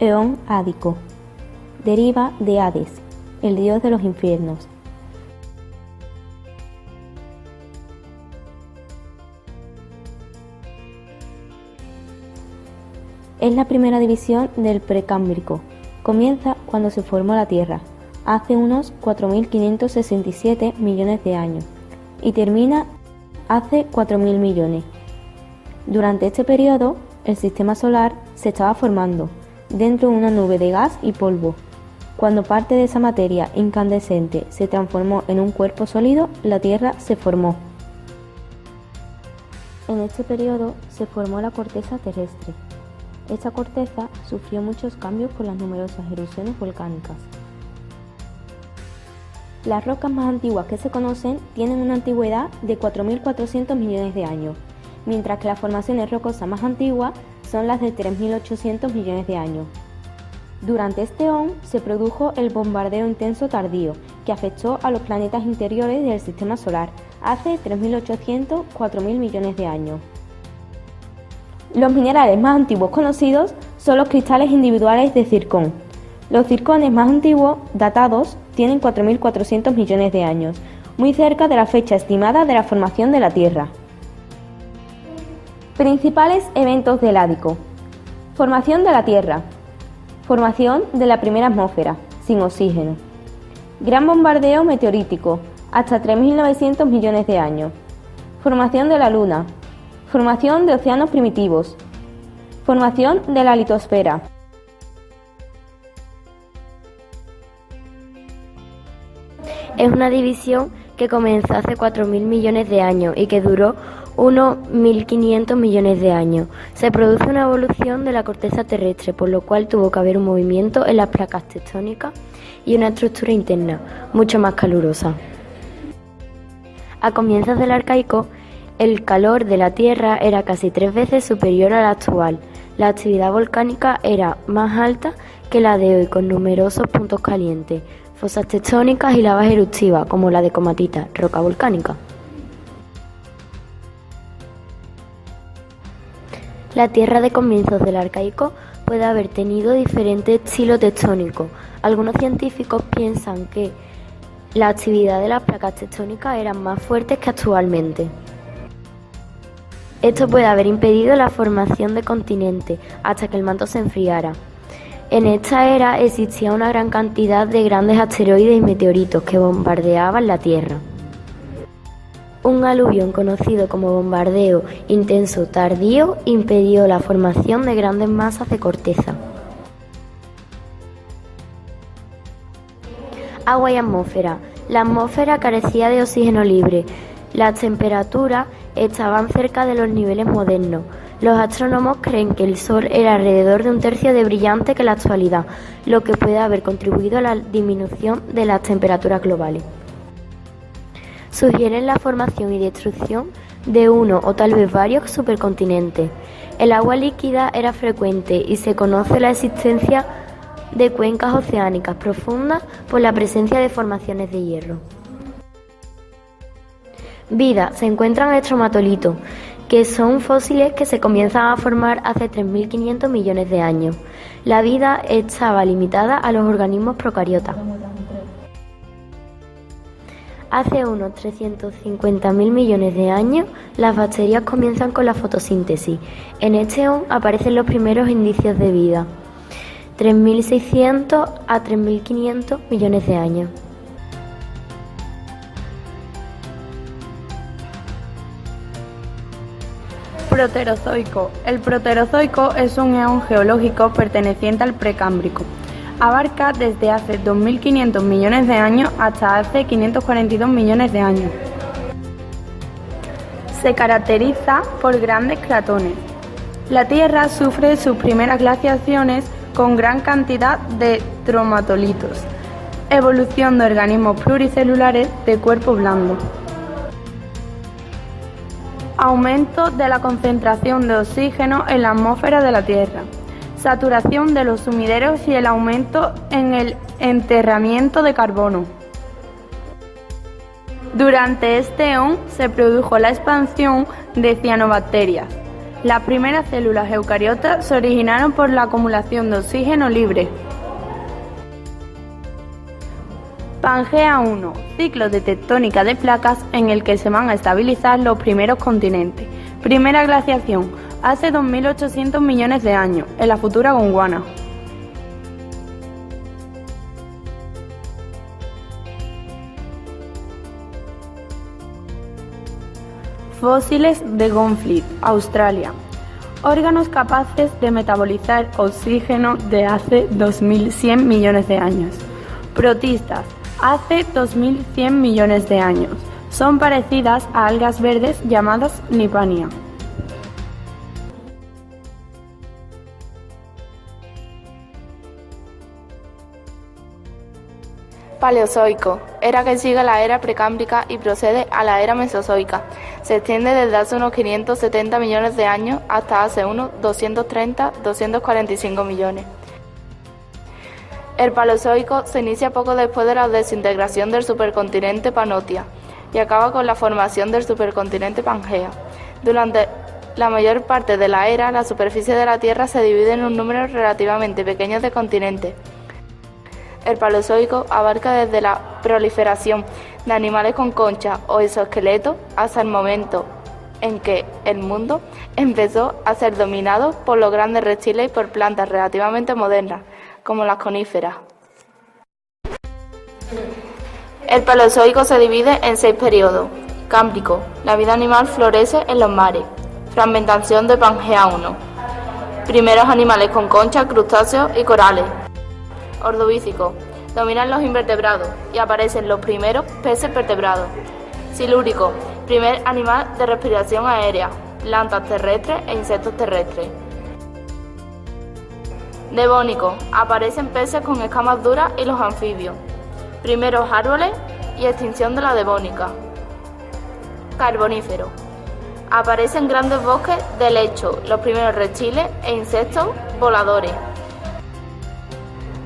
Eón ádico. Deriva de Hades, el dios de los infiernos. Es la primera división del Precámbrico. Comienza cuando se formó la Tierra, hace unos 4.567 millones de años, y termina hace 4.000 millones. Durante este periodo, el sistema solar se estaba formando dentro de una nube de gas y polvo. Cuando parte de esa materia incandescente se transformó en un cuerpo sólido, la Tierra se formó. En este periodo se formó la corteza terrestre. Esta corteza sufrió muchos cambios por las numerosas erupciones volcánicas. Las rocas más antiguas que se conocen tienen una antigüedad de 4.400 millones de años, mientras que las formaciones rocosas más antiguas son las de 3.800 millones de años. Durante este eón se produjo el bombardeo intenso tardío, que afectó a los planetas interiores del Sistema Solar hace 3.800–4.000 millones de años. Los minerales más antiguos conocidos son los cristales individuales de zircón. Los zircones más antiguos, datados, tienen 4.400 millones de años, muy cerca de la fecha estimada de la formación de la Tierra. Principales eventos del Ádico. Formación de la Tierra. Formación de la primera atmósfera, sin oxígeno. Gran bombardeo meteorítico, hasta 3.900 millones de años. Formación de la Luna. Formación de océanos primitivos. Formación de la litosfera. Es una división que comenzó hace 4.000 millones de años y que duró unos 1.500 millones de años. Se produce una evolución de la corteza terrestre, por lo cual tuvo que haber un movimiento en las placas tectónicas y una estructura interna, mucho más calurosa. A comienzos del Arcaico, el calor de la Tierra era casi 3 veces superior al actual. La actividad volcánica era más alta que la de hoy, con numerosos puntos calientes, fosas tectónicas y lavas eruptivas, como la de comatita, roca volcánica. La Tierra de comienzos del Arcaico puede haber tenido diferentes estilos tectónicos. Algunos científicos piensan que la actividad de las placas tectónicas eran más fuertes que actualmente. Esto puede haber impedido la formación de continentes hasta que el manto se enfriara. En esta era existía una gran cantidad de grandes asteroides y meteoritos que bombardeaban la Tierra. Un aluvión conocido como bombardeo intenso tardío impidió la formación de grandes masas de corteza. Agua y atmósfera. La atmósfera carecía de oxígeno libre. Las temperaturas estaban cerca de los niveles modernos. Los astrónomos creen que el Sol era alrededor de 1/3 de brillante que la actualidad, lo que puede haber contribuido a la disminución de las temperaturas globales. Sugieren la formación y destrucción de uno o tal vez varios supercontinentes. El agua líquida era frecuente y se conoce la existencia de cuencas oceánicas profundas por la presencia de formaciones de hierro. Vida. Se encuentran estromatolitos, que son fósiles que se comienzan a formar hace 3.500 millones de años. La vida estaba limitada a los organismos procariotas. Hace unos 350.000 millones de años, las bacterias comienzan con la fotosíntesis. En este eón aparecen los primeros indicios de vida. 3.600 a 3.500 millones de años. Proterozoico. El Proterozoico es un eón geológico perteneciente al Precámbrico. Abarca desde hace 2.500 millones de años hasta hace 542 millones de años. Se caracteriza por grandes cratones. La Tierra sufre sus primeras glaciaciones con gran cantidad de tromatolitos, evolución de organismos pluricelulares de cuerpo blando. Aumento de la concentración de oxígeno en la atmósfera de la Tierra, saturación de los sumideros y el aumento en el enterramiento de carbono. Durante este eón se produjo la expansión de cianobacterias. Las primeras células eucariotas se originaron por la acumulación de oxígeno libre. Pangea 1. Ciclo de tectónica de placas en el que se van a estabilizar los primeros continentes. Primera glaciación, hace 2.800 millones de años, en la futura Gondwana. Fósiles de Gonflit, Australia. Órganos capaces de metabolizar oxígeno de hace 2.100 millones de años. Protistas, hace 2.100 millones de años. Son parecidas a algas verdes llamadas Nipania. Paleozoico, era que sigue la era precámbrica y procede a la era mesozoica. Se extiende desde hace unos 570 millones de años hasta hace unos 230-245 millones. El Paleozoico se inicia poco después de la desintegración del supercontinente Panotia y acaba con la formación del supercontinente Pangea. Durante la mayor parte de la era, la superficie de la Tierra se divide en un número relativamente pequeño de continentes. El Paleozoico abarca desde la proliferación de animales con conchas o exoesqueletos hasta el momento en que el mundo empezó a ser dominado por los grandes reptiles y por plantas relativamente modernas, como las coníferas. El Paleozoico se divide en 6 periodos. Cámbrico, la vida animal florece en los mares. Fragmentación de Pangea 1. Primeros animales con conchas, crustáceos y corales. Ordovícico, dominan los invertebrados y aparecen los primeros peces vertebrados. Silúrico, primer animal de respiración aérea, plantas terrestres e insectos terrestres. Devónico, aparecen peces con escamas duras y los anfibios. Primeros árboles y extinción de la devónica. Carbonífero, aparecen grandes bosques de helechos, los primeros reptiles e insectos voladores.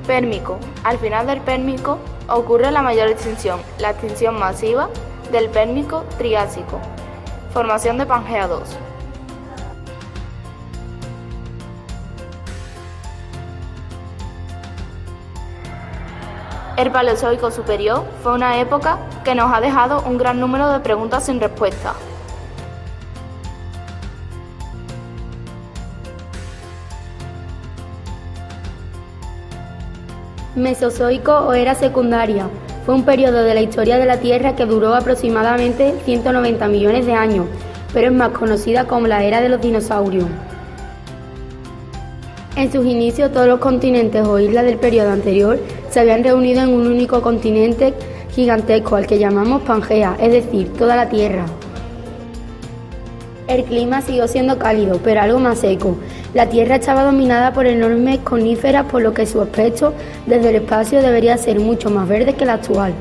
Pérmico, al final del Pérmico ocurre la mayor extinción, la extinción masiva del Pérmico Triásico. Formación de Pangea 2. El Paleozoico superior fue una época que nos ha dejado un gran número de preguntas sin respuesta. Mesozoico o era secundaria. Fue un periodo de la historia de la Tierra que duró aproximadamente 190 millones de años, pero es más conocida como la era de los dinosaurios. En sus inicios, todos los continentes o islas del periodo anterior se habían reunido en un único continente gigantesco al que llamamos Pangea, es decir, toda la Tierra. El clima siguió siendo cálido, pero algo más seco. La Tierra estaba dominada por enormes coníferas, por lo que su aspecto desde el espacio debería ser mucho más verde que el actual.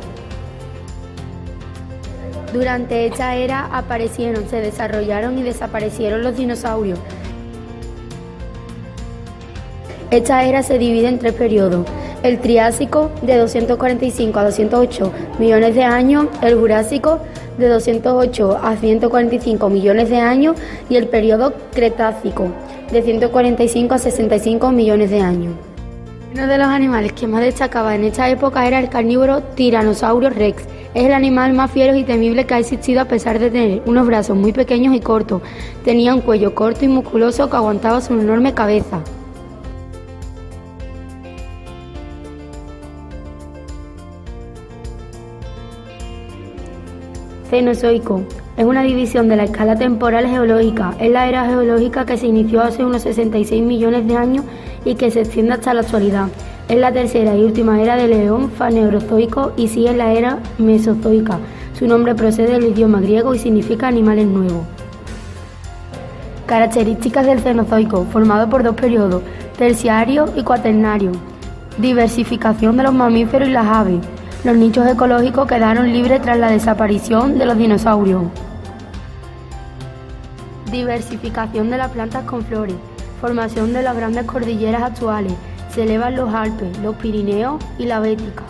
Durante esta era aparecieron, se desarrollaron y desaparecieron los dinosaurios. Esta era se divide en 3 periodos: el Triásico, de 245 a 208 millones de años, el Jurásico, de 208 a 145 millones de años, y el periodo Cretácico, de 145 a 65 millones de años. Uno de los animales que más destacaba en esta época era el carnívoro Tyrannosaurus rex. Es el animal más fiero y temible que ha existido a pesar de tener unos brazos muy pequeños y cortos. Tenía un cuello corto y musculoso que aguantaba su enorme cabeza. Cenozoico. Es una división de la escala temporal geológica. Es la era geológica que se inició hace unos 66 millones de años y que se extiende hasta la actualidad. Es la tercera y última era del eón Fanerozoico y sigue la era Mesozoica. Su nombre procede del idioma griego y significa animales nuevos. Características del Cenozoico, formado por 2 periodos, terciario y cuaternario. Diversificación de los mamíferos y las aves. Los nichos ecológicos quedaron libres tras la desaparición de los dinosaurios. Diversificación de las plantas con flores. Formación de las grandes cordilleras actuales. Se elevan los Alpes, los Pirineos y la Bética.